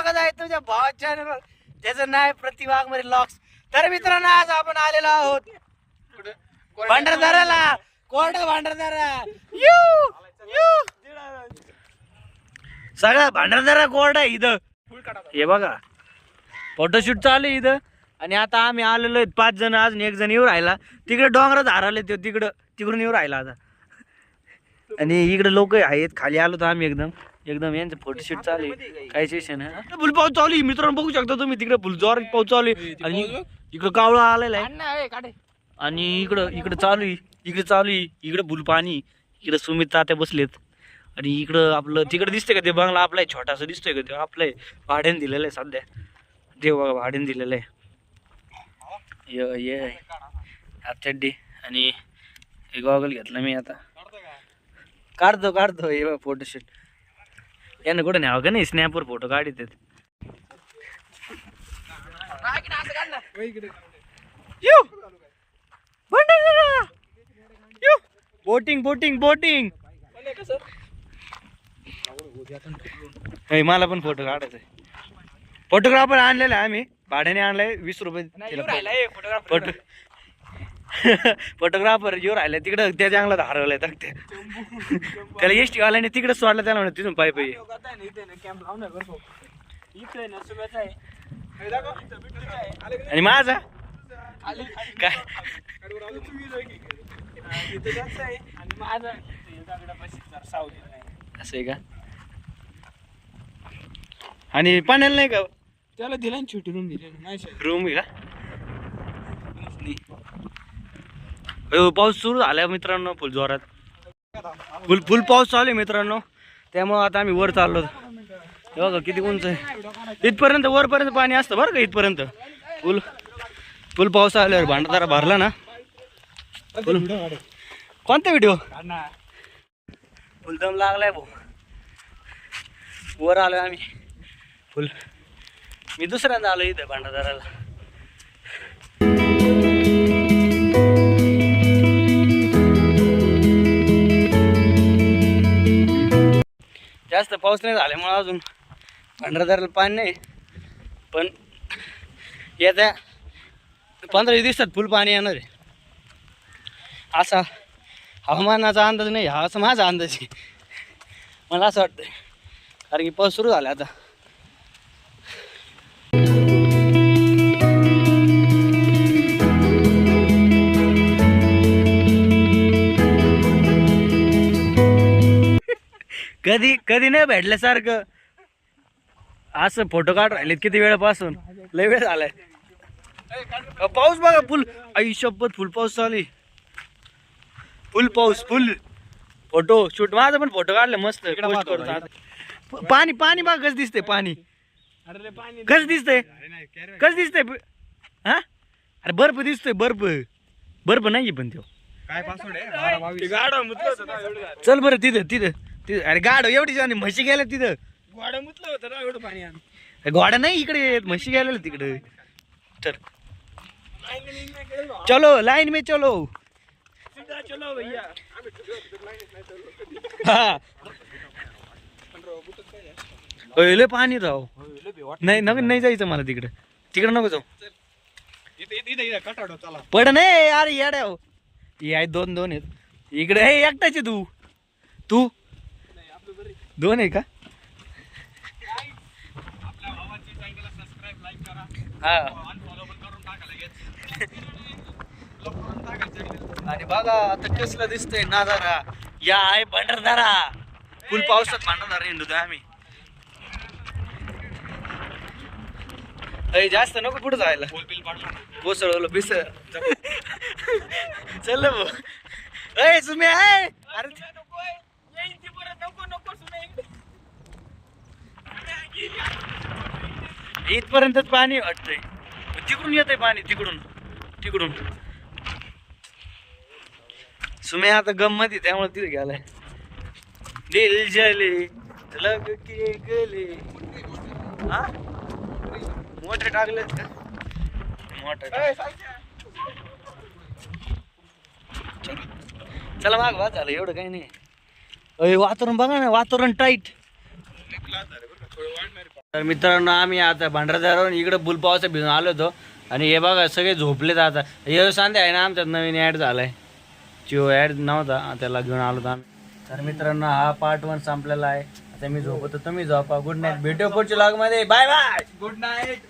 बघत आहे तुझ्या भावा चॅनल, त्याचं नाव प्रतिवाघमारे लॉक्स. तर मित्रांनो आज आपण आलेलो आहोत भांडारदाराला, कोरडा भांडारदारा. सगळा भांडारदारा कोरडा इथं. हे बघा फोटोशूट चालू आहे इथं. आणि आता आम्ही आलेलो आहेत 5 जण, अजून 1 जण येऊ राहिला. तिकडे डोंगरात हारवले ते, तिकडून येऊ राहिला आता. आणि इकडे लोक आहेत. खाली आलो तर आम्ही एकदम यांचं फोटोशूट चालू आहे. काही सेशन आहे. फुल पाऊस चालू आहे मित्रांनो, बघू शकता तुम्ही. तिकडे फुल जोरात पाऊस चालू आहे. आणि इकडं कावळा आलेला आहे. आणि इकडं चालू आहे. इकडे फुल पाणी. इकडे सुमित तात्या बसलेत. आणि इकडं आपलं तिकडे दिसतंय का ते बंगला आपला आहे, छोटासा दिसतोय का ते आपलं आहे. भाड्याने दिलेलं आहे सध्या. ते बघा भाड्याने दिलेलं आहे. ये चड्डी आणि हे गॉगल घेतला मी. आता काढतो हे फोटोशूट. यानं कुठं न्यावं का नाही, स्नॅपवर फोटो काढत आहेत. बोटिंग मला पण फोटो काढायचा. फोटोग्राफर आणलेला आम्ही, भाड्याने आणलाय 20 रुपये. फोटोग्राफर येऊ राहिलाय तिकडं. त्या जंगलात हरवलाय तर त्याला एसटी वाल्याने तिकडे सोडलं. त्याला म्हणत तिथून पाय आणि माझा काय असं आहे का. आणि पाण्याला नाही का त्याला दिला छोटी रूम दिली. रूम आहे का. पाऊस सुरू झालाय मित्रांनो, फुल जोरात. फुल पाऊस चालू आहे मित्रांनो. त्यामुळे आता आम्ही वर चाललो. बघा किती उंच आहे. इथपर्यंत वरपर्यंत पाणी असतं बरं का. इथपर्यंत फुल पाऊस आल्यावर भांडारदारा भरला ना. कोणता व्हिडिओ. फुल दम लागलाय भाऊ. वर आलोय आम्ही फुल. मी दुसऱ्यांदा आलो इथं भांडारदाराला. जास्त पाऊस नाही झाल्यामुळे अजून भांडारदाराला पाणी नाही. पण येत्या 15 दिवसात फुल पाणी येणार आहे असा हवामानाचा अंदाज नाही हा, असं माझा अंदाज आहे. मला असं वाटतंय कारण की पाऊस सुरू झाला आता. कधी नाही भेटल्यासारखं असं फोटो काढ राहिलेत किती वेळापासून. लय वेळ झालाय. पाऊस बघा फुल. आई शपथ फुल पाऊस चालू. फुल पाऊस फुल. फोटो शूट माझा पण फोटो काढले मस्त. पाणी बघा कसं दिसतंय. पाणी कसं दिसतंय. हा अरे बर्फ दिसतोय. बर्फ नाही पण तो चल बरं तिथं. अरे गाड एवढी जाणे म्हशी गेल्या तिथं. घोडा मुतलं होतं ना एवढं पाणी. घोडा नाही इकडे म्हशी गेलेलं तिकडे. तर चलो लाईन में चलो. चलो भैया. हा लय पाणी राव. नाही जायचं मला तिकडे नको जाऊ. पड नाही अरे येड्या. हे आहे 2 आहेत इकडे. हे एकटाचे तू 2 आहे का. हा आणि बघा आता कसला दिसतंय नजारा. या आहे भांडारदारा. फुल पावसात भांडारदारा हिंडतो आम्ही. जास्त नको पुढे जायला. कोसळलं बिस चल भाऊ. तुम्ही आहे अरे इथपर्यंतच पाणी वाटतंय. तिकडून येतंय पाणी तिकडून. सुमे आता गम मध्ये त्यामुळे तिथे गेलाय. दिल जले लग के गले. हा मोटर टाकलेत का. मोटर चला माग वाच झालं एवढं काही नाही. वातावरण बघा ना. वातावरण टाईट. तर मित्रांनो आम्ही आता भांडारदारावरून इकडे बुल पावसा भिजून आलो होतो आणि हे बघा सगळे झोपलेत आता. हे सांधे आहे ना आमच्यात नवीन ॲड झालाय, चिओ ॲड नव्हता त्याला घेऊन आलो होतो आम्ही. तर मित्रांनो हा पार्ट 1 संपलेला आहे. आता मी झोपतो, तुम्ही झोपा. Good night. भेटू पुढच्या व्लॉग मध्ये. Bye bye. Good night.